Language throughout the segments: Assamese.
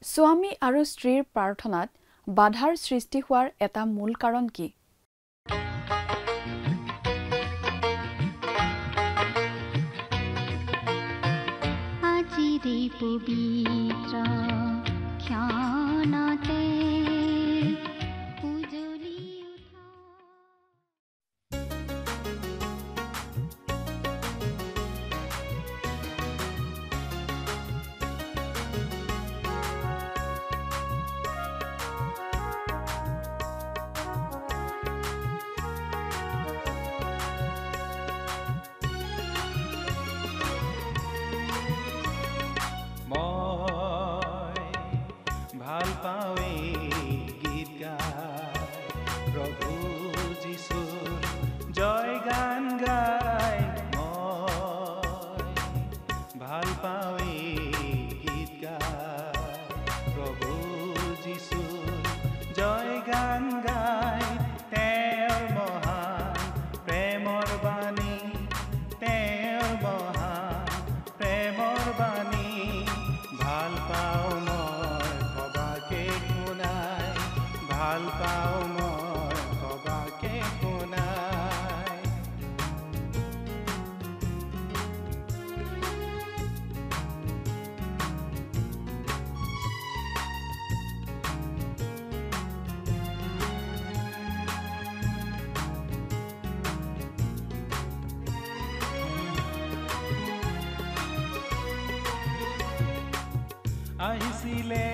স্বামী আৰু স্ত্ৰীৰ প্ৰাৰ্থনাত বাধাৰ সৃষ্টি হোৱাৰ এটা মূল কাৰণ কি? আজিৰে পবিত্ৰ ক্ষণতে আহিছিলে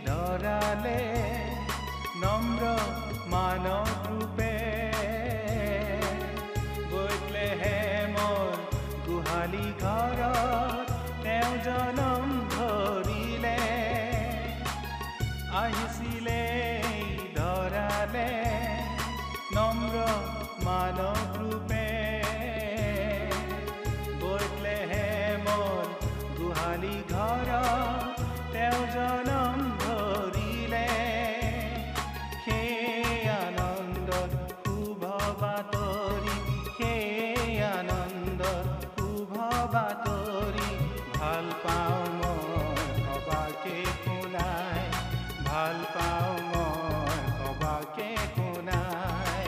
ধৰালে নম্ৰ মানৱ ৰূপে বেথলেহেমৰ গোহালি ঘৰত তেওঁ জনম ধৰিলে। আহিছিলে ধৰালে নম্ৰ মানৱ ৰূপে বেথলেহেমৰ গোহালি ঘৰত তেওঁ জনম ধৰিলে। সেই আনন্দত শুভ বাতৰি, সেই আনন্দত শুভ বাতৰি ভাল পাওঁ মই সবাকে শুনাই, ভাল পাওঁ মই সবাকে শুনাই।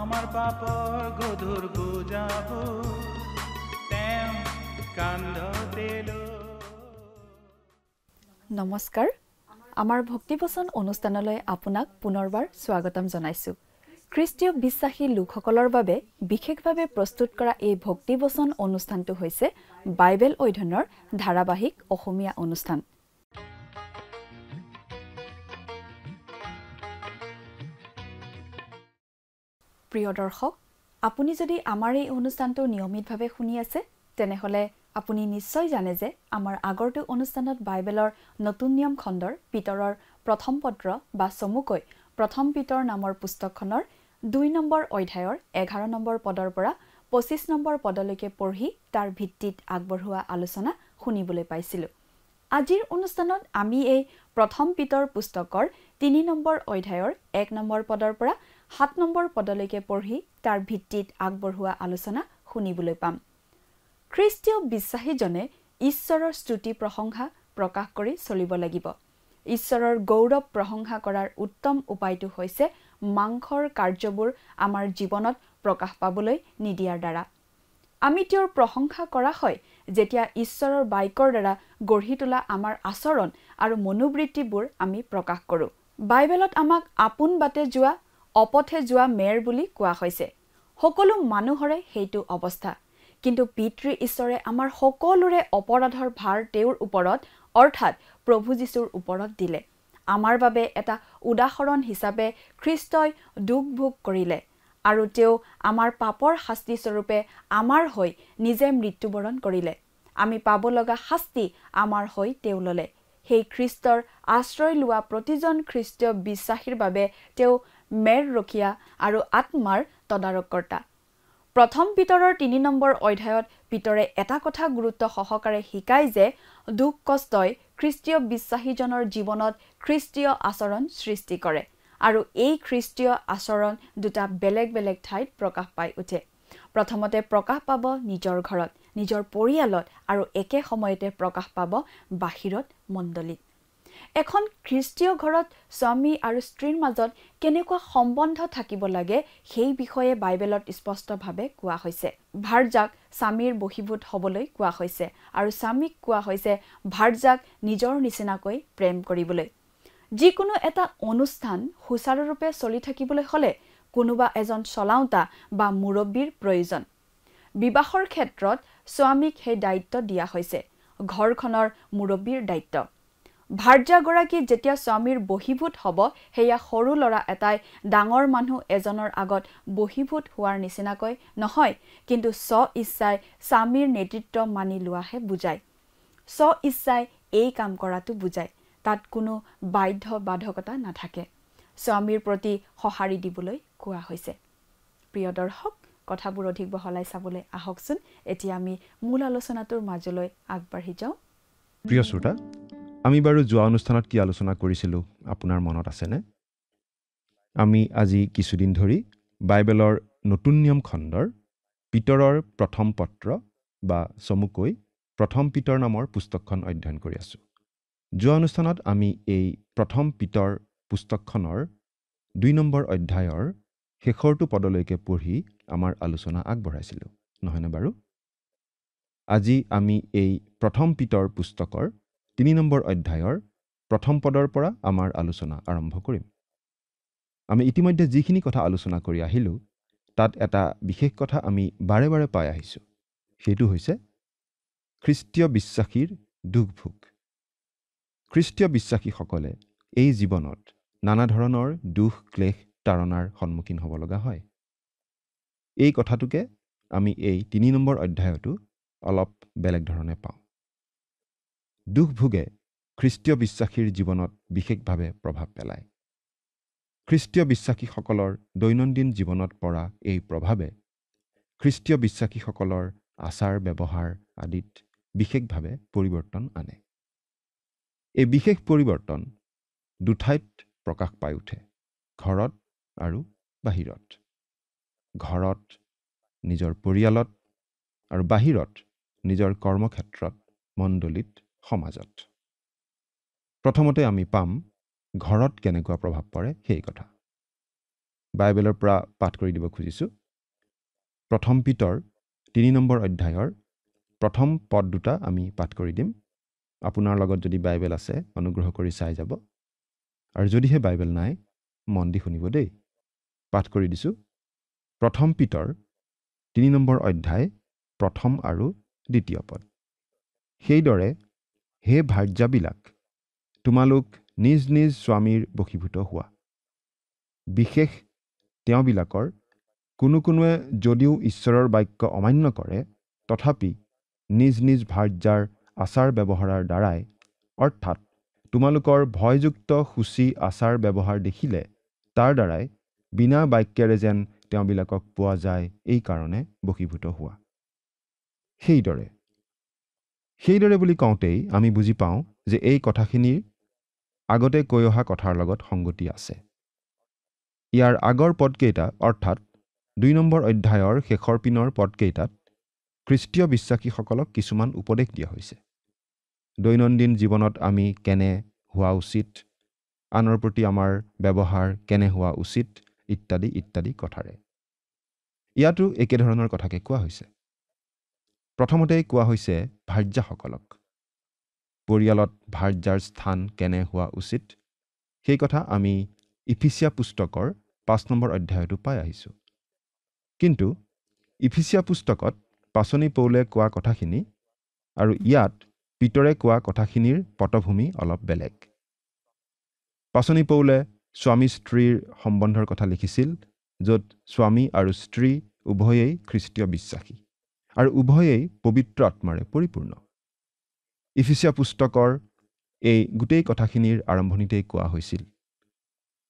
আমাৰ পাপৰ গধুৰ বুজাবোৰ তেওঁ কান্ধতে লৈ। নমস্কাৰ, আমাৰ ভক্তিবচন অনুষ্ঠানলৈ আপোনাক পুনৰবাৰ স্বাগতম জনাইছোঁ। খ্ৰীষ্টীয় বিশ্বাসী লোকসকলৰ বাবে বিশেষভাৱে প্ৰস্তুত কৰা এই ভক্তিবচন অনুষ্ঠানটো হৈছে বাইবেল অধ্যয়নৰ ধাৰাবাহিক অসমীয়া অনুষ্ঠান। প্ৰিয় দৰ্শক, আপুনি যদি আমাৰ এই অনুষ্ঠানটো নিয়মিতভাৱে শুনি আছে তেনেহ'লে আপুনি নিশ্চয় জানে যে আমাৰ আগৰটো অনুষ্ঠানত বাইবেলৰ নতুন নিয়ম খণ্ডৰ পিতৰৰ প্ৰথম পত্ৰ বা চমুকৈ প্ৰথম পিতৰ নামৰ পুস্তকখনৰ 2 নম্বৰ অধ্যায়ৰ 11 নম্বৰ পদৰ পৰা 25 নম্বৰ পদলৈকে পঢ়ি তাৰ ভিত্তিত আগবঢ়োৱা আলোচনা শুনিবলৈ পাইছিলোঁ। আজিৰ অনুষ্ঠানত আমি এই প্ৰথম পিতৰ পুস্তকৰ 3 নম্বৰ অধ্যায়ৰ 1 নম্বৰ পদৰ পৰা 7 নম্বৰ পদলৈকে পঢ়ি তাৰ ভিত্তিত আগবঢ়োৱা আলোচনা শুনিবলৈ পাম। খ্ৰীষ্টীয় বিশ্বাসীজনে ঈশ্বৰৰ স্তুতি প্ৰশংসা প্ৰকাশ কৰি চলিব লাগিব। ঈশ্বৰৰ গৌৰৱ প্ৰশংসা কৰাৰ উত্তম উপায়টো হৈছে মাংসৰ কাৰ্যবোৰ আমাৰ জীৱনত প্ৰকাশ পাবলৈ নিদিয়াৰ দ্বাৰা। আমি তেওঁৰ প্ৰশংসা কৰা হয় যেতিয়া ঈশ্বৰৰ বাক্যৰ দ্বাৰা গঢ়ি তোলা আমাৰ আচৰণ আৰু মনোবৃত্তিবোৰ আমি প্ৰকাশ কৰোঁ। বাইবেলত আমাক আপোন বাটে যোৱা, অপথে যোৱা মেৰ বুলি কোৱা হৈছে। সকলো মানুহৰে সেইটো অৱস্থা, কিন্তু পিতৃ ঈশ্বৰে আমাৰ সকলোৰে অপৰাধৰ ভাৰ তেওঁৰ ওপৰত অৰ্থাৎ প্ৰভু যীশুৰ ওপৰত দিলে। আমাৰ বাবে এটা উদাহৰণ হিচাপে খ্ৰীষ্টই দুখ ভোগ কৰিলে আৰু তেওঁ আমাৰ পাপৰ শাস্তি স্বৰূপে আমাৰ হৈ নিজে মৃত্যুবৰণ কৰিলে। আমি পাব লগা শাস্তি আমাৰ হৈ তেওঁ ল'লে। সেই খ্ৰীষ্টৰ আশ্ৰয় লোৱা প্ৰতিজন খ্ৰীষ্টীয় বিশ্বাসীৰ বাবে তেওঁ মেৰ ৰখীয়া আৰু আত্মাৰ তদাৰককৰ্তা। প্ৰথম পিতৰৰ ৩ নম্বৰ অধ্যায়ত পিতৰে এটা কথা গুৰুত্ব সহকাৰে শিকায় যে দুখ কষ্টই খ্ৰীষ্টীয় বিশ্বাসীজনৰ জীৱনত খ্ৰীষ্টীয় আচৰণ সৃষ্টি কৰে আৰু এই খ্ৰীষ্টীয় আচৰণ দুটা বেলেগ বেলেগ ঠাইত প্ৰকাশ পাই উঠে। প্ৰথমতে প্ৰকাশ পাব নিজৰ ঘৰত, নিজৰ পৰিয়ালত আৰু একে সময়তে প্ৰকাশ পাব বাহিৰত মণ্ডলীত। এখন খ্ৰীষ্টীয় ঘৰত স্বামী আৰু স্ত্ৰীৰ মাজত কেনেকুৱা সম্বন্ধ থাকিব লাগে সেই বিষয়ে বাইবেলত স্পষ্টভাৱে কোৱা হৈছে। ভাৰ্যাক স্বামীৰ বশীভূত হ'বলৈ কোৱা হৈছে আৰু স্বামীক কোৱা হৈছে ভাৰ্যাক নিজৰ নিচিনাকৈ প্ৰেম কৰিবলৈ। যিকোনো এটা অনুষ্ঠান সুচাৰুৰূপে চলি থাকিবলৈ হ'লে কোনোবা এজন চলাওঁতা বা মুৰব্বীৰ প্ৰয়োজন। বিবাহৰ ক্ষেত্ৰত স্বামীক সেই দায়িত্ব দিয়া হৈছে, ঘৰখনৰ মুৰব্বীৰ দায়িত্ব। ভাৰ্যাগৰাকী যেতিয়া স্বামীৰ বশীভূত হ'ব, সেয়া সৰু ল'ৰা এটাই ডাঙৰ মানুহ এজনৰ আগত বশীভূত হোৱাৰ নিচিনাকৈ নহয়, কিন্তু ইচ্ছাই স্বামীৰ নেতৃত্ব মানি লোৱাহে বুজায়। ইচ্ছাই এই কাম কৰাটো বুজায়। তাত কোনো বাধ্য বাধকতা নাথাকে। স্বামীৰ প্ৰতি সঁহাৰি দিবলৈ কোৱা হৈছে। প্ৰিয় দৰ্শক, কথাবোৰ অধিক বহলাই চাবলৈ আহকচোন। এতিয়া আমি মূল আলোচনাটোৰ মাজলৈ আগবাঢ়ি যাওঁ। প্ৰিয় শ্ৰোতা, আমি বাৰু যোৱা অনুষ্ঠানত কি আলোচনা কৰিছিলোঁ আপোনাৰ মনত আছেনে? আমি আজি কিছুদিন ধৰি বাইবেলৰ নতুন নিয়ম খণ্ডৰ পিতৰৰ প্ৰথম পত্ৰ বা চমুকৈ প্ৰথম পিতৰ নামৰ পুস্তকখন অধ্যয়ন কৰি আছোঁ। যোৱা অনুষ্ঠানত আমি এই প্ৰথম পিতৰ পুস্তকখনৰ ২ নম্বৰ অধ্যায়ৰ শেষৰটো পদলৈকে পঢ়ি আমাৰ আলোচনা আগবঢ়াইছিলোঁ, নহয়নে বাৰু? আজি আমি এই প্ৰথম পিতৰ পুস্তকৰ ৩ নম্বৰ অধ্যায়ৰ প্ৰথম পদৰ পৰা আমাৰ আলোচনা আৰম্ভ কৰিম। আমি ইতিমধ্যে যিখিনি কথা আলোচনা কৰি আহিলোঁ, তাত এটা বিশেষ কথা আমি বাৰে বাৰে পাই আহিছোঁ। সেইটো হৈছে খ্ৰীষ্টীয় বিশ্বাসীৰ দুখ-ভোগ। খ্ৰীষ্টীয় বিশ্বাসীসকলে এই জীৱনত নানা ধৰণৰ দুখ ক্লেশ তাৰণাৰ সন্মুখীন হ'ব লগা হয়। এই কথাটোকে আমি এই ৩ নম্বৰ অধ্যায়তো অলপ বেলেগ ধৰণে পাওঁ। দুখ-ভোগে খ্ৰীষ্টীয় বিশ্বাসীৰ জীৱনত বিশেষভাৱে প্ৰভাৱ পেলায়। খ্ৰীষ্টীয় বিশ্বাসীসকলৰ দৈনন্দিন জীৱনত পৰা এই প্ৰভাৱে খ্ৰীষ্টীয় বিশ্বাসীসকলৰ আচাৰ ব্যৱহাৰ আদিত বিশেষভাৱে পৰিৱৰ্তন আনে। এই বিশেষ পৰিৱৰ্তন দুঠাইত প্ৰকাশ পাই উঠে, ঘৰত আৰু বাহিৰত। ঘৰত নিজৰ পৰিয়ালত আৰু বাহিৰত নিজৰ কৰ্মক্ষেত্ৰত, মণ্ডলীত, সমাজত। প্ৰথমতে আমি পাম ঘৰত কেনেকুৱা প্ৰভাৱ পৰে সেই কথা। বাইবেলৰ পৰা পাঠ কৰি দিব খুজিছোঁ। প্ৰথম পিতৰ ৩ নম্বৰ অধ্যায়ৰ প্ৰথম পদ দুটা আমি পাঠ কৰি দিম। আপোনাৰ লগত যদি বাইবেল আছে অনুগ্ৰহ কৰি চাই যাব, আৰু যদিহে বাইবেল নাই মন দি শুনিব দেই। পাঠ কৰি দিছোঁ। প্ৰথম পিতৰ ৩ নম্বৰ অধ্যায় প্ৰথম আৰু দ্বিতীয় পদ। সেইদৰে হে ভাৰ্যাবিলাক, তোমালোক নিজ নিজ স্বামীৰ বশীভূত হোৱা। বিশেষ তেওঁবিলাকৰ কোনোৱে যদিও ঈশ্বৰৰ বাক্য অমান্য কৰে, তথাপি নিজ নিজ ভাৰ্যাৰ আচাৰ ব্যৱহাৰৰ দ্বাৰাই, অৰ্থাৎ তোমালোকৰ ভয়যুক্ত সূচী আচাৰ ব্যৱহাৰ দেখিলে তাৰ দ্বাৰাই বিনা বাক্যেৰে যেন তেওঁবিলাকক পোৱা যায়, এই কাৰণে বশীভূত হোৱা। সেইদৰে বুলি কওঁতেই আমি বুজি পাওঁ যে এই কথাখিনিৰ আগতে কৈ অহা কথাৰ লগত সংগতি আছে। ইয়াৰ আগৰ পদকেইটা, অৰ্থাৎ ২ নম্বৰ অধ্যায়ৰ শেষৰ পিনৰ পদকেইটাত খ্ৰীষ্টীয় বিশ্বাসীসকলক কিছুমান উপদেশ দিয়া হৈছে। দৈনন্দিন জীৱনত আমি কেনে হোৱা উচিত, আনৰ প্ৰতি আমাৰ ব্যৱহাৰ কেনে হোৱা উচিত ইত্যাদি ইত্যাদি কথাৰে। ইয়াতো একেধৰণৰ কথাকে কোৱা হৈছে। প্ৰথমতেই কোৱা হৈছে ভাৰ্যাসকলক। পৰিয়ালত ভাৰ্যাৰ স্থান কেনে হোৱা উচিত সেই কথা আমি ইফিচিয়া পুস্তকৰ ৫ নম্বৰ অধ্যায়তো পাই আহিছোঁ। কিন্তু ইফিচিয়া পুস্তকত পাচনি পৌলে কোৱা কথাখিনি আৰু ইয়াত পিতৰে কোৱা কথাখিনিৰ পটভূমি অলপ বেলেগ। পাচনি পৌলে স্বামী স্ত্ৰীৰ সম্বন্ধৰ কথা লিখিছিল, য'ত স্বামী আৰু স্ত্ৰী উভয়েই খ্ৰীষ্টীয় বিশ্বাসী আৰু উভয়েই পবিত্ৰ আত্মাৰে পৰিপূৰ্ণ। ইফিচিয়া পুস্তকৰ এই গোটেই কথাখিনিৰ আৰম্ভণিতেই কোৱা হৈছিল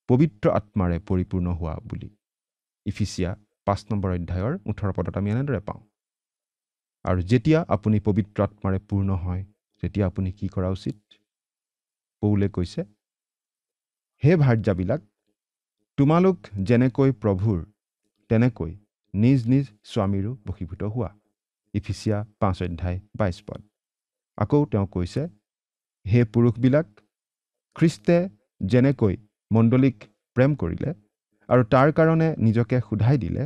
পবিত্ৰ আত্মাৰে পৰিপূৰ্ণ হোৱা বুলি। ইফিচিয়া 5 নম্বৰ অধ্যায়ৰ 18 পদত আমি এনেদৰে পাওঁ। আৰু যেতিয়া আপুনি পবিত্ৰ আত্মাৰে পূৰ্ণ হয় তেতিয়া আপুনি কি কৰা উচিত? পৌলে কৈছে, হে ভাৰ্যাবিলাক, তোমালোক যেনেকৈ প্ৰভুৰ তেনেকৈ নিজ নিজ স্বামীৰো বশীভূত হোৱা। ইফিচিয়া 5 অধ্যায় 22 পদ। আকৌ তেওঁ কৈছে, হে পুৰুষবিলাক, খ্ৰীষ্টে যেনেকৈ মণ্ডলীক প্ৰেম কৰিলে আৰু তাৰ কাৰণে নিজকে শোধাই দিলে,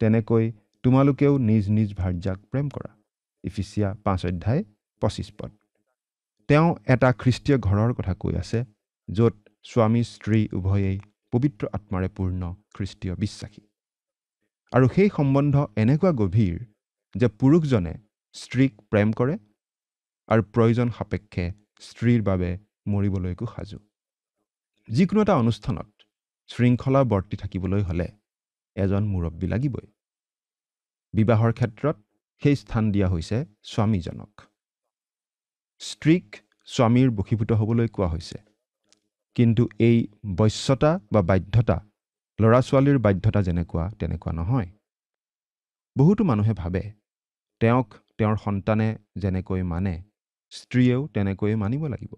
তেনেকৈ তোমালোকেও নিজ নিজ ভাৰ্যাক প্ৰেম কৰা। ইফিচিয়া 5 অধ্যায় 25 পদ। তেওঁ এটা খ্ৰীষ্টীয় ঘৰৰ কথা কৈ আছে, য'ত স্বামী স্ত্ৰী উভয়েই পবিত্ৰ আত্মাৰে পূৰ্ণ খ্ৰীষ্টীয় বিশ্বাসী। আৰু সেই সম্বন্ধ এনেকুৱা গভীৰ যে পুৰুষজনে স্ত্ৰীক প্ৰেম কৰে আৰু প্ৰয়োজন সাপেক্ষে স্ত্ৰীৰ বাবে মৰিবলৈকো সাজু। যিকোনো এটা অনুষ্ঠানত শৃংখলা বৰ্তি থাকিবলৈ হ'লে এজন মুৰব্বী লাগিবই। বিবাহৰ ক্ষেত্ৰত সেই স্থান দিয়া হৈছে স্বামীজনক। স্ত্ৰীক স্বামীৰ বশীভূত হ'বলৈ কোৱা হৈছে। কিন্তু এই বশ্যতা বা বাধ্যতা ল'ৰা ছোৱালীৰ বাধ্যতা যেনেকুৱা তেনেকুৱা নহয়। বহুতো মানুহে ভাবে তেওঁক তেওঁৰ সন্তানে যেনেকৈ মানে স্ত্ৰীয়েও তেনেকৈয়ে মানিব লাগিব।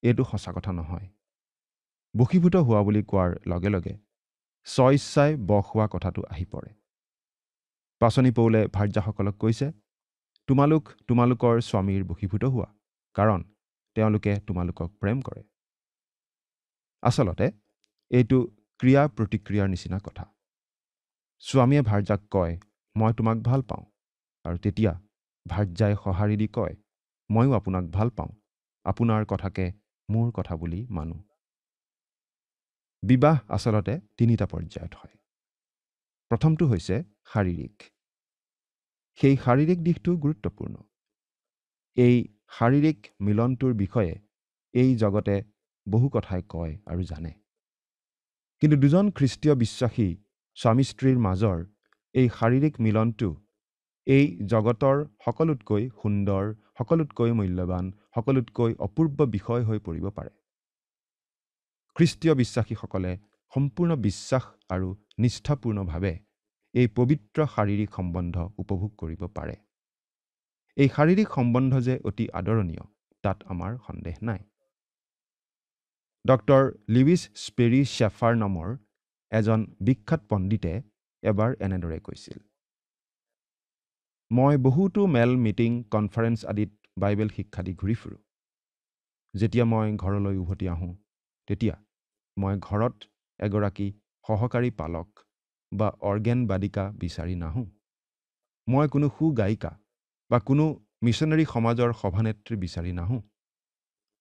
এইটো সঁচা কথা নহয়। বশীভূত হোৱা বুলি কোৱাৰ লগে লগে স্বইচ্ছাই বশ হোৱা কথাটো আহি পৰে। পাচনি পৌলে ভাৰ্যাসকলক কৈছে, তোমালোক তোমালোকৰ স্বামীৰ বশীভূত হোৱা, কাৰণ তেওঁলোকে তোমালোকক প্ৰেম কৰে। আচলতে এইটো ক্ৰিয়া প্ৰতিক্ৰিয়াৰ নিচিনা কথা। স্বামীয়ে ভাৰ্যাক কয়, মই তোমাক ভাল পাওঁ, আৰু তেতিয়া ভাৰ্যাই সঁহাৰি দি কয়, ময়ো আপোনাক ভাল পাওঁ, আপোনাৰ কথাকে মোৰ কথা বুলি মানো। বিবাহ আচলতে 3টা পৰ্যায়ত হয়। প্ৰথমটো হৈছে শাৰীৰিক। সেই শাৰীৰিক দিশটো গুৰুত্বপূৰ্ণ। এই শাৰীৰিক মিলনটোৰ বিষয়ে এই জগতে বহু কথাই কয় আৰু জানে। কিন্তু দুজন খ্ৰীষ্টীয় বিশ্বাসী স্বামী স্ত্ৰীৰ মাজৰ এই শাৰীৰিক মিলনটো এই জগতৰ সকলোতকৈ সুন্দৰ, সকলোতকৈ মূল্যৱান, সকলোতকৈ অপূৰ্ব বিষয় হৈ পৰিব পাৰে। খ্ৰীষ্টীয় বিশ্বাসীসকলে সম্পূৰ্ণ বিশ্বাস আৰু নিষ্ঠাপূৰ্ণভাৱে এই পবিত্ৰ শাৰীৰিক সম্বন্ধ উপভোগ কৰিব পাৰে। এই শাৰীৰিক সম্বন্ধ যে অতি আদৰণীয়, তাত আমাৰ সন্দেহ নাই। ডক্টৰ লিউইছ স্পেৰী শ্বেফাৰ নামৰ এজন বিখ্যাত পণ্ডিতে এবাৰ এনেদৰে কৈছিল, মই বহুতো মেল মিটিং কনফাৰেন্স আদিত বাইবেল শিক্ষা দি ঘূৰি ফুৰোঁ। যেতিয়া মই ঘৰলৈ উভতি আহোঁ তেতিয়া মই ঘৰত এগৰাকী সহকাৰী পালক বা অৰ্গেন বাদিকা বিচাৰি নাহোঁ। মই কোনো সু গায়িকা বা কোনো মিছনেৰী সমাজৰ সভানেত্ৰী বিচাৰি নাহোঁ।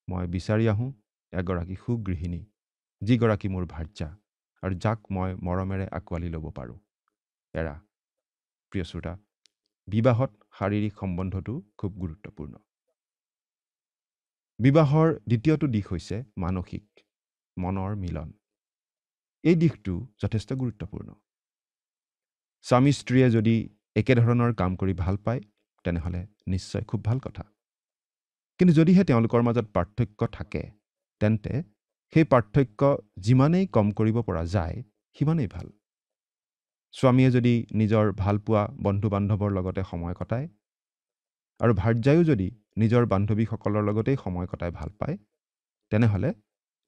মই বিচাৰি আহোঁ এগৰাকী সুগৃহিণী, যিগৰাকী মোৰ ভাৰ্যা আৰু যাক মই মৰমেৰে আঁকোৱালি ল'ব পাৰোঁ। এৰা প্ৰিয় শ্ৰোতা, বিবাহত শাৰীৰিক সম্বন্ধটো খুব গুৰুত্বপূৰ্ণ। বিবাহৰ দ্বিতীয়টো দিশ হৈছে মানসিক, মনৰ মিলন। এই দিশটো যথেষ্ট গুৰুত্বপূৰ্ণ। স্বামী স্ত্ৰীয়ে যদি একেধৰণৰ কাম কৰি ভাল পায় তেনেহ'লে নিশ্চয় খুব ভাল কথা। কিন্তু যদিহে তেওঁলোকৰ মাজত পাৰ্থক্য থাকে তেন্তে সেই পাৰ্থক্য যিমানেই কম কৰিব পৰা যায় সিমানেই ভাল। স্বামীয়ে যদি নিজৰ ভালপোৱা বন্ধু বান্ধৱৰ লগতে সময় কটায় আৰু ভাৰ্যায়ো যদি নিজৰ বান্ধৱীসকলৰ লগতেই সময় কটাই ভাল পায়, তেনেহ'লে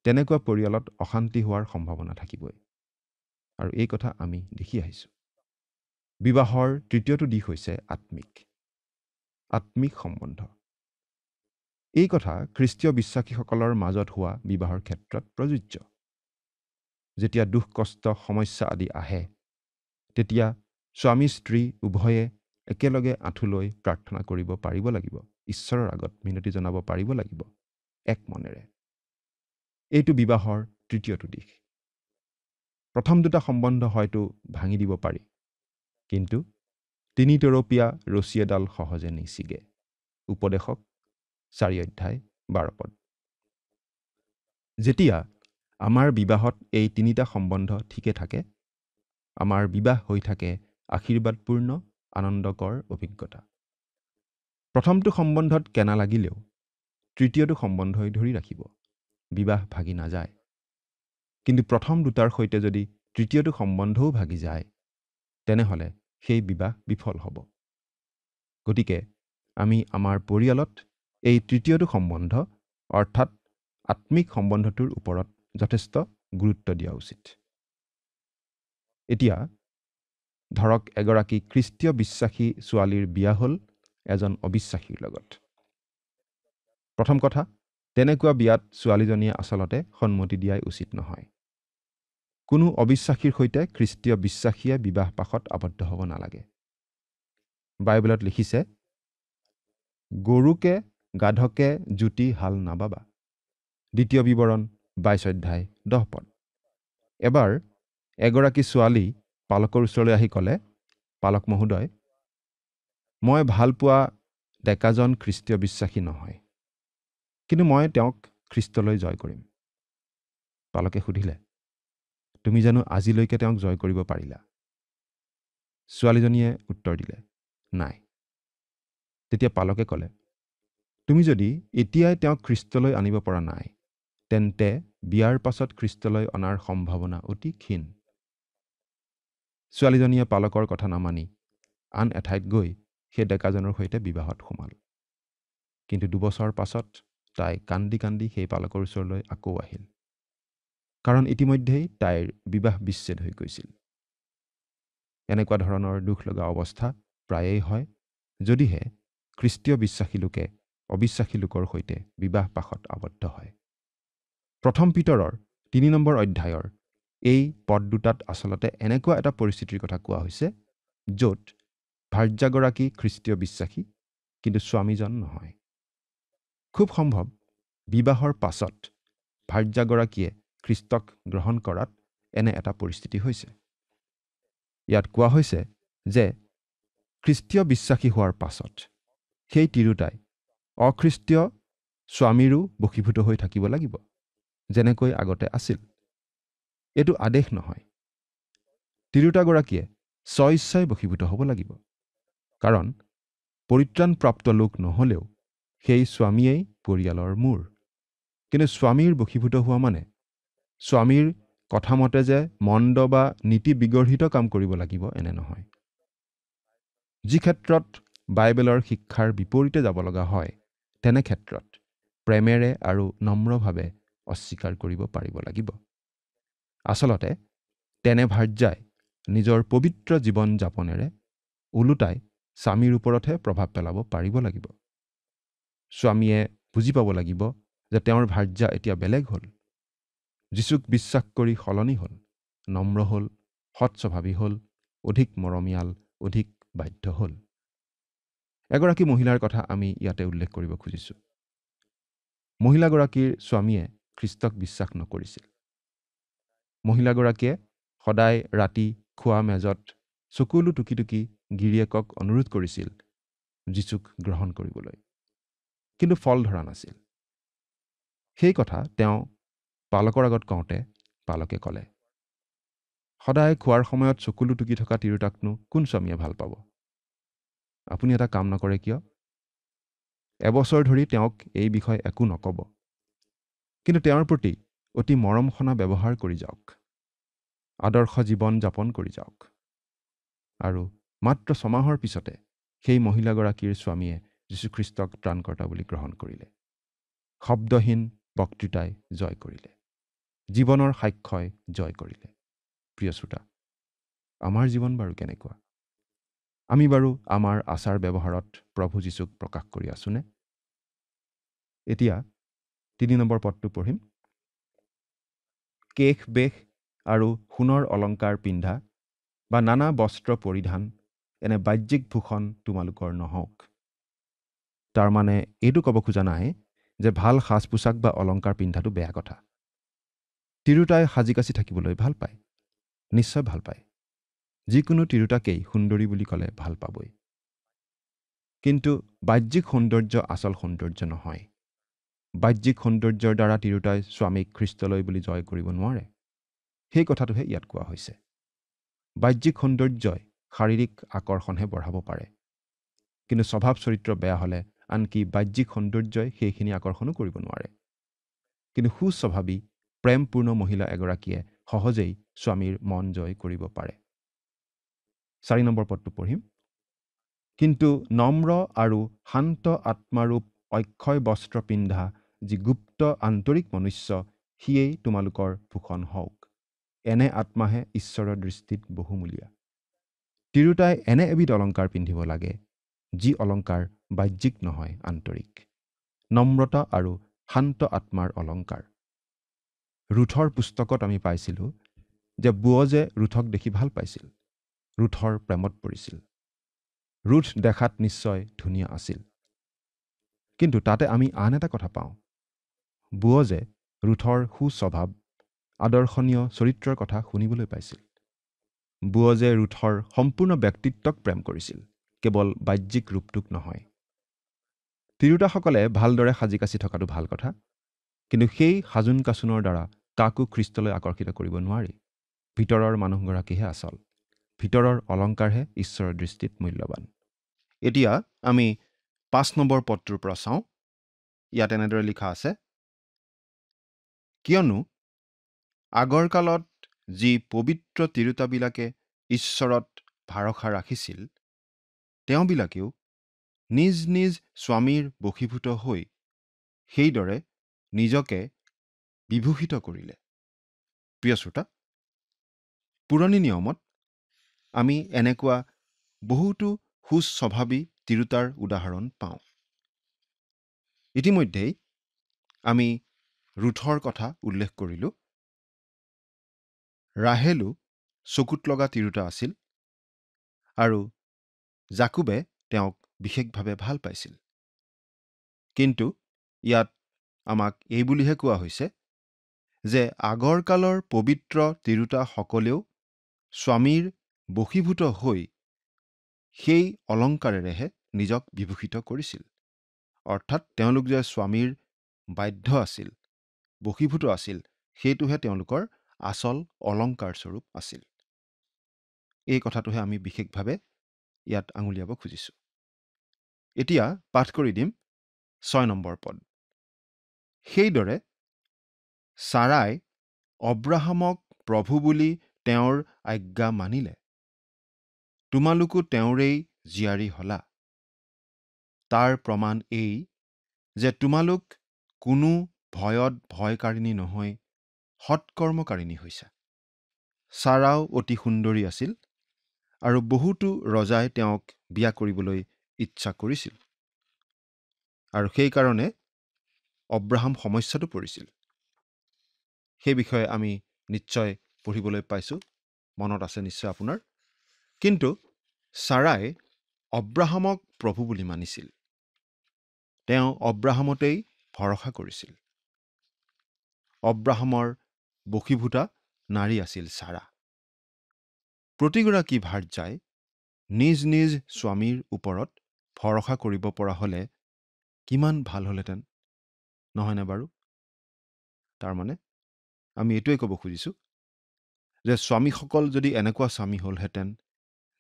তেনেকুৱা পৰিয়ালত অশান্তি হোৱাৰ সম্ভাৱনা থাকিবই। আৰু এই কথা আমি দেখি আহিছোঁ। বিবাহৰ তৃতীয়টো দিশ হৈছে আত্মিক সম্বন্ধ। এই কথা খ্ৰীষ্টীয় বিশ্বাসীসকলৰ মাজত হোৱা বিবাহৰ ক্ষেত্ৰত প্ৰযোজ্য। যেতিয়া দুখ কষ্ট সমস্যা আদি আহে তেতিয়া স্বামী স্ত্ৰী উভয়ে একেলগে আঁঠু লৈ প্ৰাৰ্থনা কৰিব পাৰিব লাগিব, ঈশ্বৰৰ আগত মিনতি জনাব পাৰিব লাগিব এক মনেৰে। এইটো বিবাহৰ তৃতীয়টো দিশ। প্ৰথম দুটা সম্বন্ধ হয়তো ভাঙি দিব পাৰি, কিন্তু 3 তৰপীয়া ৰছী এডাল সহজে নিছিগে। উপদেশক 4 অধ্যায় 12 পদ। যেতিয়া আমাৰ বিবাহত এই 3টা সম্বন্ধ ঠিকে থাকে, আমাৰ বিবাহ হৈ থাকে আশীৰ্বাদপূৰ্ণ আনন্দকৰ অভিজ্ঞতা। প্ৰথমটো সম্বন্ধত কেনা লাগিলেও তৃতীয়টো সম্বন্ধই ধৰি ৰাখিব, বিবাহ ভাগি নাযায়। কিন্তু প্ৰথম দুটাৰ সৈতে যদি তৃতীয়টো সম্বন্ধও ভাগি যায় তেনেহ'লে সেই বিবাহ বিফল হ'ব। গতিকে আমি আমাৰ পৰিয়ালত এই তৃতীয়টো সম্বন্ধ অৰ্থাৎ আত্মিক সম্বন্ধটোৰ ওপৰত যথেষ্ট গুৰুত্ব দিয়া উচিত। এতিয়া ধৰক এগৰাকী খ্ৰীষ্টীয় বিশ্বাসী ছোৱালীৰ বিয়া হ'ল এজন অবিশ্বাসীৰ লগত। প্ৰথম কথা, তেনেকুৱা বিয়াত ছোৱালীজনীয়ে আচলতে সন্মতি দিয়াই উচিত নহয়। কোনো অবিশ্বাসীৰ সৈতে খ্ৰীষ্টীয় বিশ্বাসীয়ে বিবাহ পাশত আবদ্ধ হ'ব নালাগে। বাইবেলত লিখিছে, গৰুকে গাধকে জুতি হাল নাবাবা। 2 বিৱৰণ 22 অধ্যায় 10 পদ। এবাৰ এগৰাকী ছোৱালী পালকৰ ওচৰলৈ আহি ক'লে, পালক মহোদয়, মই ভাল পোৱা ডেকাজন খ্ৰীষ্টীয় বিশ্বাসী নহয়, কিন্তু মই তেওঁক খ্ৰীষ্টলৈ জয় কৰিম। পালকে সুধিলে, তুমি জানো আজিলৈকে তেওঁক জয় কৰিব পাৰিলা? ছোৱালীজনীয়ে উত্তৰ দিলে, নাই। তেতিয়া পালকে ক'লে, তুমি যদি এতিয়াই তেওঁক খ্ৰীষ্টলৈ আনিব পৰা নাই, তেন্তে বিয়াৰ পাছত খ্ৰীষ্টলৈ অনাৰ সম্ভাৱনা অতি ক্ষীণ। ছোৱালীজনীয়ে পালকৰ কথা নামানি আন এঠাইত গৈ সেই ডেকাজনৰ সৈতে বিবাহত সোমাল। কিন্তু 2 বছৰ পাছত তাই কান্দি কান্দি সেই পালকৰ ওচৰলৈ আকৌ আহিল, কাৰণ ইতিমধ্যেই তাইৰ বিবাহ বিচ্ছেদ হৈ গৈছিল। এনেকুৱা ধৰণৰ দুখ লগা অৱস্থা প্ৰায়েই হয় যদিহে খ্ৰীষ্টীয় বিশ্বাসী লোকে অবিশ্বাসী লোকৰ সৈতে বিবাহ পাশত আবদ্ধ হয়। 1 পিতৰৰ 3 নম্বৰ অধ্যায়ৰ এই পদ দুটাত আচলতে এনেকুৱা এটা পৰিস্থিতিৰ কথা কোৱা হৈছে য'ত ভাৰ্যাগৰাকী খ্ৰীষ্টীয় বিশ্বাসী, কিন্তু স্বামীজন নহয়। খুব সম্ভৱ বিবাহৰ পাছত ভাৰ্যাগৰাকীয়ে খ্ৰীষ্টক গ্ৰহণ কৰাত এনে এটা পৰিস্থিতি হৈছে। ইয়াত কোৱা হৈছে যে খ্ৰীষ্টীয় বিশ্বাসী হোৱাৰ পাছত সেই তিৰোতাই অখ্ৰীষ্টীয় স্বামীৰো বশীভূত হৈ থাকিব লাগিব, যেনেকৈ আগতে আছিল। এইটো আদেশ নহয়। তিৰোতাগৰাকীয়ে স্বইচ্ছাই বশীভূত হ'ব লাগিব, কাৰণ পৰিত্ৰাণপ্ৰাপ্ত লোক নহ'লেও সেই স্বামীয়েই পৰিয়ালৰ মূৰ। কিন্তু স্বামীৰ বশীভূত হোৱা মানে স্বামীৰ কথামতে যে মন্দ বা নীতি বিগৰ্হিত কাম কৰিব লাগিব এনে নহয়। যি ক্ষেত্ৰত বাইবেলৰ শিক্ষাৰ বিপৰীতে যাব লগা হয়, তেনে ক্ষেত্ৰত প্ৰেমেৰে আৰু নম্ৰভাৱে অস্বীকাৰ কৰিব পাৰিব লাগিব। আচলতে তেনে ভাৰ্যাই নিজৰ পবিত্ৰ জীৱন যাপনেৰে ওলোটাই স্বামীৰ ওপৰতহে প্ৰভাৱ পেলাব পাৰিব লাগিব। স্বামীয়ে বুজি পাব লাগিব যে তেওঁৰ ভাৰ্যা এতিয়া বেলেগ হ'ল, যীচুক বিশ্বাস কৰি সলনি হ'ল, নম্ৰ হ'ল, সৎ স্বভাৱী হ'ল, অধিক মৰমীয়াল, অধিক বাধ্য হ'ল। এগৰাকী মহিলাৰ কথা আমি ইয়াতে উল্লেখ কৰিব খুজিছোঁ। মহিলাগৰাকীৰ স্বামীয়ে খ্ৰীষ্টক বিশ্বাস নকৰিছিল। মহিলাগৰাকীয়ে সদায় ৰাতি খোৱা মেজত চকুলো টুকি টুকি গিৰিয়েকক অনুৰোধ কৰিছিল যীচুক গ্ৰহণ কৰিবলৈ, কিন্তু ফল ধৰা নাছিল। সেই কথা তেওঁ পালকৰ আগত কওঁতে পালকে ক'লে, সদায় খোৱাৰ সময়ত চকুলো টুকি থকা তিৰোতাকনো কোন স্বামীয়ে ভাল পাব? আপুনি এটা কাম নকৰে কিয়? এবছৰ ধৰি তেওঁক এই বিষয়ে একো নক'ব, কিন্তু তেওঁৰ প্ৰতি অতি মৰমসনা ব্যৱহাৰ কৰি যাওক, আদৰ্শ জীৱন যাপন কৰি যাওক। আৰু মাত্ৰ 6 মাহৰ পিছতে সেই মহিলাগৰাকীৰ স্বামীয়ে যীশুখ্ৰীষ্টক ত্ৰাণকৰ্তা বুলি গ্ৰহণ কৰিলে। শব্দহীন বক্তৃতাই জয় কৰিলে, জীৱনৰ সাক্ষ্যই জয় কৰিলে। প্ৰিয় শ্ৰোতা, আমাৰ জীৱন বাৰু কেনেকুৱা? আমি বাৰু আমাৰ আচাৰ ব্যৱহাৰত প্ৰভু যীশুক প্ৰকাশ কৰি আছোনে? এতিয়া 3 নম্বৰ পদটো পঢ়িম। কেশ বেশ আৰু সোণৰ অলংকাৰ পিন্ধা বা নানা বস্ত্ৰ পৰিধান, এনে বাহ্যিক ভূষণ তোমালোকৰ নহওক। তাৰমানে এইটো ক'ব খোজা নাই যে ভাল সাজ পোছাক বা অলংকাৰ পিন্ধাটো বেয়া কথা। তিৰোতাই সাজি কাচি থাকিবলৈ ভাল পায়, নিশ্চয় ভাল পায়। যিকোনো তিৰোতাকেই সুন্দৰী বুলি ক'লে ভাল পাবই। কিন্তু বাহ্যিক সৌন্দৰ্য আচল সৌন্দৰ্য নহয়। বাহ্যিক সৌন্দৰ্যৰ দ্বাৰা তিৰোতাই স্বামীক খ্ৰীষ্টলৈ বুলি জয় কৰিব নোৱাৰে। সেই কথাটোহে ইয়াত কোৱা হৈছে। বাহ্যিক সৌন্দৰ্যই শাৰীৰিক আকৰ্ষণহে বঢ়াব পাৰে, কিন্তু স্বভাৱ চৰিত্ৰ বেয়া হ'লে আনকি বাহ্যিক সৌন্দৰ্যই সেইখিনি আকৰ্ষণো কৰিব নোৱাৰে। কিন্তু সুস্বভাৱী প্ৰেমপূৰ্ণ মহিলা এগৰাকীয়ে সহজেই স্বামীৰ মন জয় কৰিব পাৰে। 4 নম্বৰ পদটো পঢ়িম। কিন্তু নম্ৰ আৰু শান্ত আত্মাৰূপ অক্ষয় বস্ত্ৰ পিন্ধা যি গুপ্ত আন্তৰিক মনুষ্য, সিয়েই তোমালোকৰ ভূষণ হওক। এনে আত্মাহে ঈশ্বৰৰ দৃষ্টিত বহুমূলীয়া। তিৰোতাই এনে এবিধ অলংকাৰ পিন্ধিব লাগে, যি অলংকাৰ বাহ্যিক নহয়, আন্তৰিক, নম্ৰতা আৰু শান্ত আত্মাৰ অলংকাৰ। ৰুথৰ পুস্তকত আমি পাইছিলোঁ যে বুৱজে ৰুথক দেখি ভাল পাইছিল, ৰুথৰ প্ৰেমত পৰিছিল। ৰুথ দেখাত নিশ্চয় ধুনীয়া আছিল। কিন্তু তাতে আমি আন এটা কথা পাওঁ। বুৱজে ৰুথৰ সুস্বভাৱ, আদৰ্শনীয় চৰিত্ৰৰ কথা শুনিবলৈ পাইছিল। বুৱজে ৰুথৰ সম্পূৰ্ণ ব্যক্তিত্বক প্ৰেম কৰিছিল, কেৱল বাহ্যিক ৰূপটোক নহয়। তিৰোতাসকলে ভালদৰে সাজি কাচি থকাটো ভাল কথা, কিন্তু সেই সাজোন কাচোনৰ দ্বাৰা কাকো খ্ৰীষ্টলৈ আকৰ্ষিত কৰিব নোৱাৰি। ভিতৰৰ মানুহগৰাকীহে আচল, ভিতৰৰ অলংকাৰহে ঈশ্বৰৰ দৃষ্টিত মূল্যৱান। এতিয়া আমি 5 নম্বৰ পদটোৰ পৰা চাওঁ। ইয়াত এনেদৰে লিখা আছে, কিয়নো আগৰ কালত যি পবিত্ৰ তিৰোতাবিলাকে ঈশ্বৰত ভৰসা ৰাখিছিল, তেওঁবিলাকেও নিজ নিজ স্বামীৰ বশীভূত হৈ সেইদৰে নিজকে বিভূষিত কৰিলে। প্ৰিয় শ্ৰোতা, পুৰণি নিয়মত আমি এনেকুৱা বহুতো সুস্বভাৱী তিৰোতাৰ উদাহৰণ পাওঁ। ইতিমধ্যেই আমি ৰুথৰ কথা উল্লেখ কৰিলোঁ। ৰাহেলো চকুত লগা তিৰোতা আছিল আৰু জাকুবে তেওঁক বিশেষভাৱে ভাল পাইছিল। কিন্তু ইয়াত আমাক এই বুলিহে কোৱা হৈছে যে আগৰ কালৰ পবিত্ৰ তিৰোতাসকলেও স্বামীৰ বশীভূত হৈ সেই অলংকাৰেৰেহে নিজক বিভূষিত কৰিছিল। অৰ্থাৎ তেওঁলোক যে স্বামীৰ বাধ্য আছিল, বশীভূত আছিল, সেইটোহে তেওঁলোকৰ আচল অলংকাৰস্বৰূপ আছিল। এই কথাটোহে আমি বিশেষভাৱে ইয়াত আঙুলিয়াব খুজিছোঁ। এতিয়া পাঠ কৰি দিম 6 নম্বৰ পদ। সেইদৰে ছাৰাই অব্ৰাহামক প্ৰভু বুলি তেওঁৰ আজ্ঞা মানিলে, তোমালোকো তেওঁৰেই জীয়াৰী হলা। তাৰ প্ৰমাণ এই যে তোমালোক কোনো ভয়ত ভয়কাৰিণী নহয়, সৎকৰ্মকাৰিণী হৈছা। ছাৰাও অতি সুন্দৰী আছিল আৰু বহুতো ৰজাই তেওঁক বিয়া কৰিবলৈ ইচ্ছা কৰিছিল, আৰু সেইকাৰণে অব্ৰাহাম সমস্যাটো পৰিছিল। সেই বিষয়ে আমি নিশ্চয় পঢ়িবলৈ পাইছোঁ, মনত আছে নিশ্চয় আপোনাৰ। কিন্তু ছাৰাই অব্ৰাহামক প্ৰভু বুলি মানিছিল, তেওঁ অব্ৰাহামতেই ভৰসা কৰিছিল। অব্ৰাহামৰ বশীভূতা নাৰী আছিল ছাৰা। প্ৰতিগৰাকী ভাৰ্যাই নিজ নিজ স্বামীৰ ওপৰত ভৰসা কৰিব পৰা হ'লে কিমান ভাল হ'লহেঁতেন, নহয়নে বাৰু? তাৰমানে আমি এইটোৱে ক'ব খুজিছোঁ যে স্বামীসকল যদি এনেকুৱা স্বামী হ'লহেঁতেন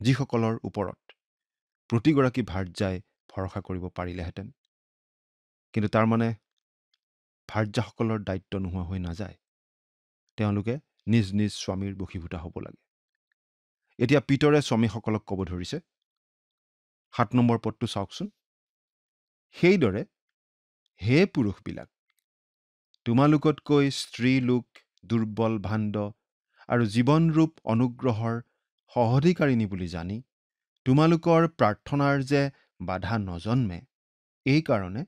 যিসকলৰ ওপৰত প্ৰতিগৰাকী ভাৰ্যাই ভৰসা কৰিব পাৰিলেহেঁতেন। কিন্তু তাৰমানে ভাৰ্যাসকলৰ দায়িত্ব নোহোৱা হৈ নাযায়, তেওঁলোকে নিজ নিজ স্বামীৰ বশীভূতা হ'ব লাগে। এতিয়া পিতৰে স্বামীসকলক ক'ব ধৰিছে। 7 নম্বৰ পদটো চাওকচোন। সেইদৰে হে পুৰুষবিলাক, তোমালোকতকৈ স্ত্ৰী লোক দুৰ্বল, ভাণ্ড আৰু জীৱনৰূপ অনুগ্ৰহৰ সহধিকাৰিণী বুলি জানি তোমালোকৰ প্ৰাৰ্থনাৰ যে বাধা নজন্মে, এইকাৰণে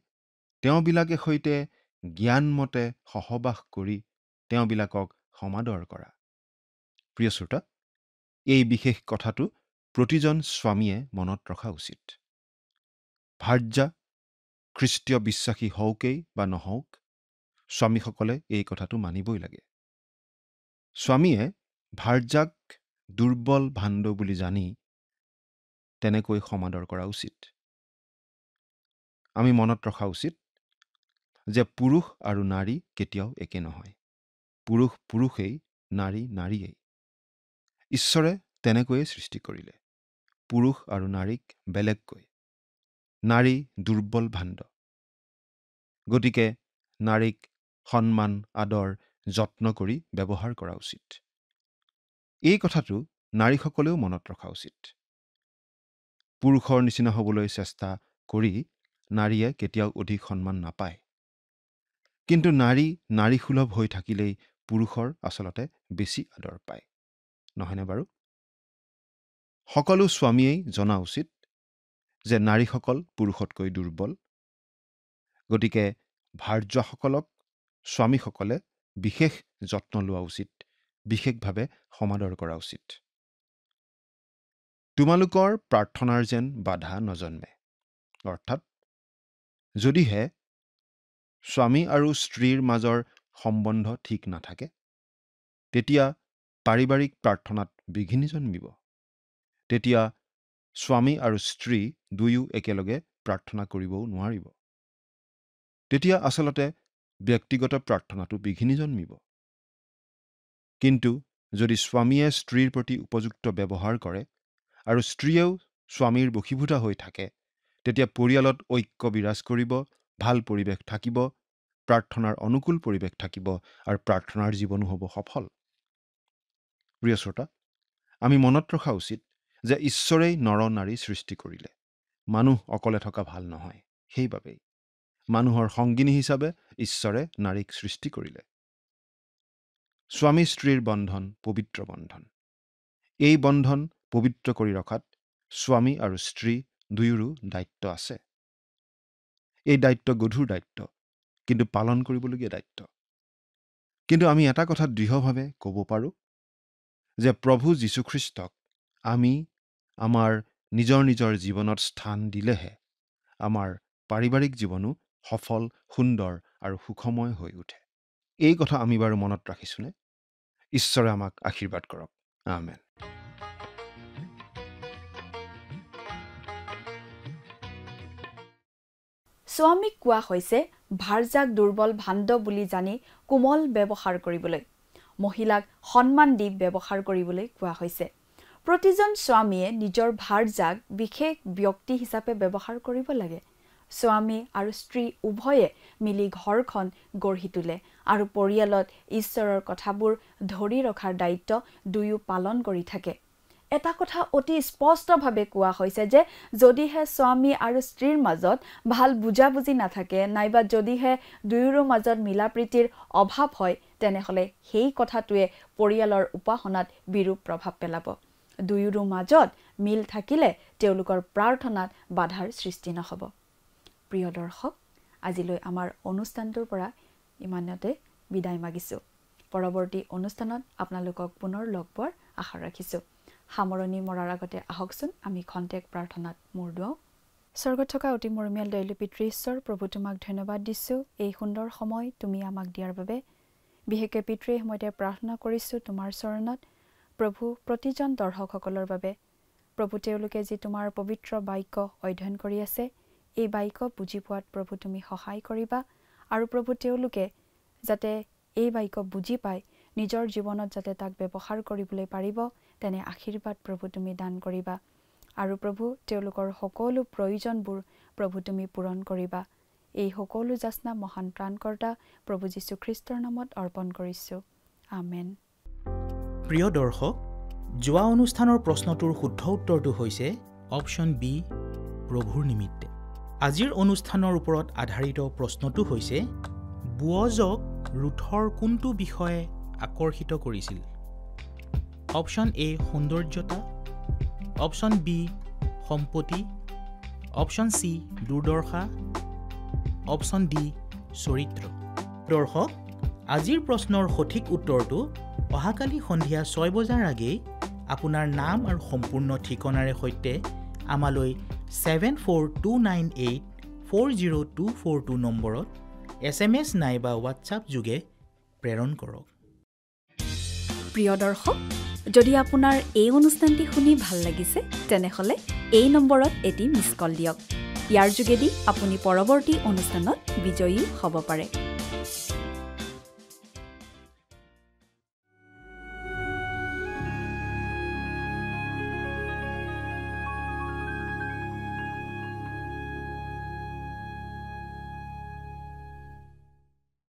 তেওঁবিলাকে সৈতে জ্ঞানমতে সহবাস কৰি তেওঁবিলাকক সমাদৰ কৰা। প্ৰিয় শ্ৰোতা, এই বিশেষ কথাটো প্ৰতিজন স্বামীয়ে মনত ৰখা উচিত। ভাৰ্যা খ্ৰীষ্টীয় বিশ্বাসী হওকেই বা নহওক, স্বামীসকলে এই কথাটো মানিবই লাগে। স্বামীয়ে ভাৰ্যাক দুৰ্বল, ভাণ্ড বুলি জানি তেনেকৈ সমাদৰ কৰা উচিত। আমি মনত ৰখা উচিত যে পুৰুষ আৰু নাৰী কেতিয়াও একে নহয়। পুৰুষ পুৰুষেই, নাৰী নাৰীয়েই। ঈশ্বৰে তেনেকৈয়ে সৃষ্টি কৰিলে, পুৰুষ আৰু নাৰীক বেলেগকৈ। নাৰী দুৰ্বল, ভাণ্ড। গতিকে নাৰীক সন্মান, আদৰ, যত্ন কৰি ব্যৱহাৰ কৰা উচিত। এই কথাটো নাৰীসকলেও মনত ৰখা উচিত। পুৰুষৰ নিচিনা হ'বলৈ চেষ্টা কৰি নাৰীয়ে কেতিয়াও অধিক সন্মান নাপায়। কিন্তু নাৰী সুলভ হৈ থাকিলেই পুৰুষৰ আচলতে বেছি আদৰ পায়, নহয়নে বাৰু? সকলো স্বামীয়েই জনা উচিত যে নাৰীসকল পুৰুষতকৈ দুৰ্বল। গতিকে ভাৰ্যাসকলক স্বামীসকলে বিশেষ যত্ন লোৱা উচিত, বিশেষভাৱে সমাদৰ কৰা উচিত। তোমালোকৰ প্ৰাৰ্থনাৰ যেন বাধা নজন্মে, অৰ্থাৎ যদিহে স্বামী আৰু স্ত্ৰীৰ মাজৰ সম্বন্ধ ঠিক নাথাকে, তেতিয়া পাৰিবাৰিক প্ৰাৰ্থনাত বিঘিনি জন্মিব। তেতিয়া স্বামী আৰু স্ত্ৰী দুয়ো একেলগে প্ৰাৰ্থনা কৰিবও নোৱাৰিব। তেতিয়া আচলতে ব্যক্তিগত প্ৰাৰ্থনাটো বিঘিনি জন্মিব। কিন্তু যদি স্বামীয়ে স্ত্ৰীৰ প্ৰতি উপযুক্ত ব্যৱহাৰ কৰে আৰু স্ত্ৰীয়েও স্বামীৰ বশীভূতা হৈ থাকে, তেতিয়া পৰিয়ালত ঐক্য বিৰাজ কৰিব, ভাল পৰিৱেশ থাকিব, প্ৰাৰ্থনাৰ অনুকূল পৰিৱেশ থাকিব আৰু প্ৰাৰ্থনাৰ জীৱনো হ'ব সফল। প্ৰিয় শ্ৰোতা, আমি মনত ৰখা উচিত যে ঈশ্বৰেই নৰ নাৰী সৃষ্টি কৰিলে। মানুহ অকলে থকা ভাল নহয়। সেইবাবেই মানুহৰ সংগিনী হিচাপে ঈশ্বৰে নাৰীক সৃষ্টি কৰিলে। স্বামী স্ত্ৰীৰ বন্ধন পবিত্ৰ বন্ধন। এই বন্ধন পবিত্ৰ কৰি ৰখাত স্বামী আৰু স্ত্ৰী দুয়োৰো দায়িত্ব আছে। এই দায়িত্ব গধুৰ দায়িত্ব, কিন্তু পালন কৰিবলগীয়া দায়িত্ব। কিন্তু আমি এটা কথা দৃঢ়ভাৱে ক'ব পাৰোঁ যে প্ৰভু যীশুখ্ৰীষ্টক আমি আমাৰ নিজৰ জীৱনত স্থান দিলেহে আমাৰ পাৰিবাৰিক জীৱনো সফল, সুন্দৰ আৰু সুখময় হৈ উঠে। এই কথা আমি বাৰু মনত ৰাখিছোনে? ঈশ্বৰে আমাক আশীৰ্বাদ কৰক। আমেন। স্বামীক কোৱা হৈছে ভাৰ্যাক দুৰ্বল ভাণ্ড বুলি জানি কোমল ব্যৱহাৰ কৰিবলৈ, মহিলাক সন্মান দি ব্যৱহাৰ কৰিবলৈ কোৱা হৈছে। প্ৰতিজন স্বামীয়ে নিজৰ ভাৰ্যাক বিশেষ ব্যক্তি হিচাপে ব্যৱহাৰ কৰিব লাগে। স্বামী আৰু স্ত্ৰী উভয়ে মিলি ঘৰখন গঢ়ি তোলে আৰু পৰিয়ালত ঈশ্বৰৰ কথাবোৰ ধৰি ৰখাৰ দায়িত্ব দুয়ো পালন কৰি থাকে। এটা কথা অতি স্পষ্টভাৱে কোৱা হৈছে যে যদিহে স্বামী আৰু স্ত্ৰীৰ মাজত ভাল বুজাবুজি নাথাকে, নাইবা যদিহে দুয়োৰো মাজত মিলাপ্ৰীতিৰ অভাৱ হয়, তেনেহ'লে সেই কথাটোৱে পৰিয়ালৰ উপাসনাত বিৰূপ প্ৰভাৱ পেলাব। দুয়োৰো মাজত মিল থাকিলে তেওঁলোকৰ প্ৰাৰ্থনাত বাধাৰ সৃষ্টি নহ'ব। প্ৰিয় দৰ্শক, আজিলৈ আমাৰ অনুষ্ঠানটোৰ পৰা ইমানতে বিদায় মাগিছোঁ। পৰৱৰ্তী অনুষ্ঠানত আপোনালোকক পুনৰ লগ পোৱাৰ আশা ৰাখিছোঁ। সামৰণি মৰাৰ আগতে আহকচোন আমি খন্তেক প্ৰাৰ্থনাত মূৰ দুৱাওঁ। স্বৰ্গত থকা অতি মৰমীয়াল দয়ালু পিতৃ ঈশ্বৰ, প্ৰভু তোমাক ধন্যবাদ দিছোঁ এই সুন্দৰ সময় তুমি আমাক দিয়াৰ বাবে। বিশেষকৈ পিতৃ এই সময়তে প্ৰাৰ্থনা কৰিছোঁ তোমাৰ চৰণত, প্ৰভু প্ৰতিজন দৰ্শকসকলৰ বাবে। প্ৰভু তেওঁলোকে যি তোমাৰ পবিত্ৰ বাক্য অধ্যয়ন কৰি আছে, এই বাক্য বুজি পোৱাত প্ৰভু তুমি সহায় কৰিবা, আৰু প্ৰভু তেওঁলোকে যাতে এই বাক্য বুজি পায় নিজৰ জীৱনত যাতে তাক ব্যৱহাৰ কৰিবলৈ পাৰিব, তেনে আশীৰ্বাদ প্ৰভু তুমি দান কৰিবা। আৰু প্ৰভু তেওঁলোকৰ সকলো প্ৰয়োজনবোৰ প্ৰভু তুমি পূৰণ কৰিবা। এই সকলো যাচনা মহান ত্ৰাণকৰ্তা প্ৰভু যীশুখ্ৰীষ্টৰ নামত অৰ্পণ কৰিছোঁ। আমেন। প্ৰিয় দৰ্শক, যোৱা অনুষ্ঠানৰ প্ৰশ্নটোৰ শুদ্ধ উত্তৰটো হৈছে অপশ্যন বি, প্ৰভুৰ নিমিত্তে। আজিৰ অনুষ্ঠানৰ ওপৰত আধাৰিত প্ৰশ্নটো হৈছে বুৱজক ৰুথৰ কোনটো বিষয়ে আকৰ্ষিত কৰিছিল? অপশ্যন এ সৌন্দৰ্যতা, অপশ্যন বি সম্পত্তি, অপশ্যন চি দুৰ্দশা, অপশ্যন ডি চৰিত্ৰ। দৰ্শক, আজিৰ প্ৰশ্নৰ সঠিক উত্তৰটো অহাকালি সন্ধিয়া 6 বজাৰ আগেয়ে আপোনাৰ নাম আৰু সম্পূৰ্ণ ঠিকনাৰে সৈতে আমালৈ 7429840242 নম্বৰত SMS নাইবা হোৱাটছআপ যোগে প্ৰেৰণ কৰক। প্ৰিয় দৰ্শক, যদি আপোনাৰ এই অনুষ্ঠানটি শুনি ভাল লাগিছে, তেনেহ'লে এই নম্বৰত এটি মিছ কল দিয়ক। ইয়াৰ যোগেদি আপুনি পৰৱৰ্তী অনুষ্ঠানত বিজয়ী হ'ব পাৰে।